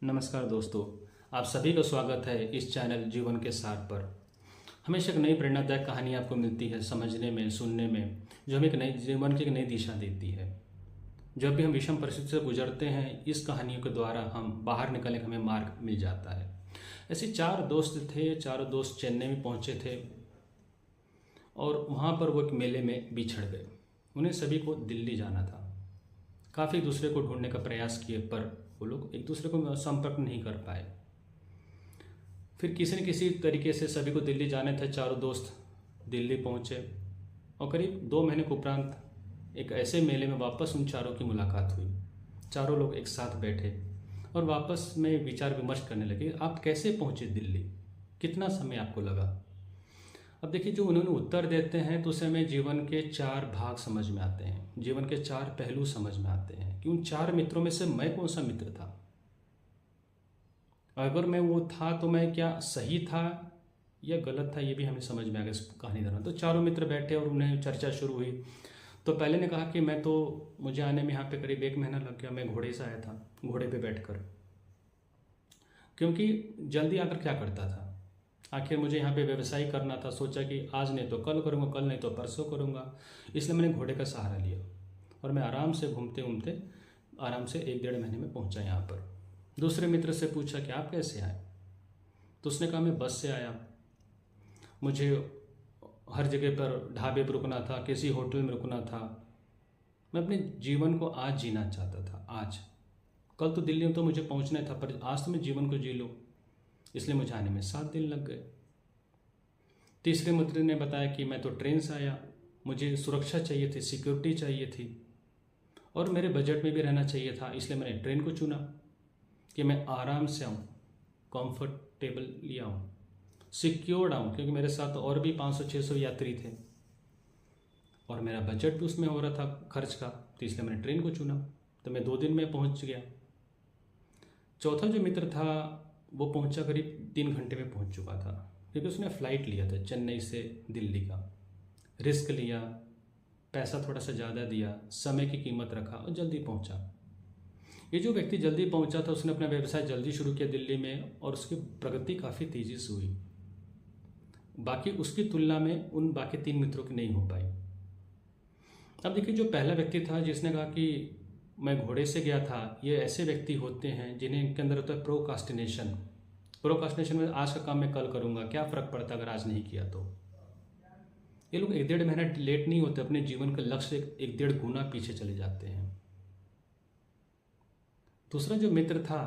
नमस्कार दोस्तों, आप सभी का स्वागत है इस चैनल जीवन के सार पर। हमेशा एक नई प्रेरणादायक कहानी आपको मिलती है समझने में, सुनने में, जो हमें एक नई जीवन की एक नई दिशा देती है। जब भी हम विषम परिस्थिति से गुजरते हैं, इस कहानियों के द्वारा हम बाहर निकलने का हमें मार्ग मिल जाता है। ऐसे चार दोस्त थे, चारों दोस्त चेन्नई में पहुंचे थे और वहाँ पर वो एक मेले में बिछड़ गए। उन्हें सभी को दिल्ली जाना था। काफ़ी दूसरे को ढूंढने का प्रयास किए पर वो लोग एक दूसरे को संपर्क नहीं कर पाए। फिर किसी न किसी तरीके से सभी को दिल्ली जाने थे। चारों दोस्त दिल्ली पहुँचे और करीब 2 महीने के उपरांत एक ऐसे मेले में वापस उन चारों की मुलाकात हुई। चारों लोग एक साथ बैठे और वापस में विचार विमर्श करने लगे। आप कैसे पहुँचे दिल्ली, कितना समय आपको लगा? अब देखिए, जो उन्होंने उत्तर देते हैं तो उससे हमें जीवन के 4 भाग समझ में आते हैं, जीवन के 4 पहलू समझ में आते हैं कि उन 4 मित्रों में से मैं कौन सा मित्र था। अगर मैं वो था तो मैं क्या सही था या गलत था, ये भी हमें समझ में आ गया इस कहानी दौरान। तो चारों मित्र बैठे और उन्हें चर्चा शुरू हुई। तो पहले ने कहा कि मुझे आने में यहाँ पे करीब 1 महीना लग गया। मैं घोड़े से आया था, घोड़े पे बैठकर, क्योंकि जल्दी आकर क्या करता था, आखिर मुझे यहाँ पे व्यवसाय करना था। सोचा कि आज नहीं तो कल करूँगा, कल नहीं तो परसों करूँगा, इसलिए मैंने घोड़े का सहारा लिया और मैं आराम से घूमते घूमते आराम से 1-1.5 महीने में पहुँचा यहाँ पर। दूसरे मित्र से पूछा कि आप कैसे आए? तो उसने कहा मैं बस से आया। मुझे हर जगह पर ढाबे पर रुकना था, किसी होटल में रुकना था। मैं अपने जीवन को आज जीना चाहता था। आज, कल तो दिल्ली में तो मुझे पहुँचना था, पर आज तो मैं जीवन को जी लूँ, इसलिए मुझे आने में 7 दिन लग गए। तीसरे मित्र ने बताया कि मैं तो ट्रेन से आया, मुझे सुरक्षा चाहिए थी, सिक्योरिटी चाहिए थी और मेरे बजट में भी रहना चाहिए था, इसलिए मैंने ट्रेन को चुना कि मैं आराम से आऊँ, कंफर्टेबली आऊँ, सिक्योर्ड आऊँ, क्योंकि मेरे साथ और भी 500-600 यात्री थे और मेरा बजट भी उसमें हो रहा था खर्च का, तो इसलिए मैंने ट्रेन को चुना। तो मैं 2 दिन में पहुँच गया। चौथा जो मित्र था वो पहुंचा करीब 3 घंटे में पहुंच चुका था, क्योंकि उसने फ़्लाइट लिया था चेन्नई से दिल्ली का। रिस्क लिया, पैसा थोड़ा सा ज़्यादा दिया, समय की कीमत रखा और जल्दी पहुंचा। ये जो व्यक्ति जल्दी पहुंचा था उसने अपना व्यवसाय जल्दी शुरू किया दिल्ली में और उसकी प्रगति काफ़ी तेज़ी से हुई। बाकी उसकी तुलना में उन बाकी 3 मित्रों की नहीं हो पाई। अब देखिए, जो पहला व्यक्ति था जिसने कहा कि मैं घोड़े से गया था, ये ऐसे व्यक्ति होते हैं जिन्हें इनके अंदर होता है प्रोकास्टिनेशन। प्रोकास्टिनेशन में आज का काम मैं कल करूंगा, क्या फ़र्क पड़ता अगर आज नहीं किया तो। ये लोग 1-1.5 महीना लेट नहीं होते, अपने जीवन के लक्ष्य से 1-1.5 गुना पीछे चले जाते हैं। दूसरा जो मित्र था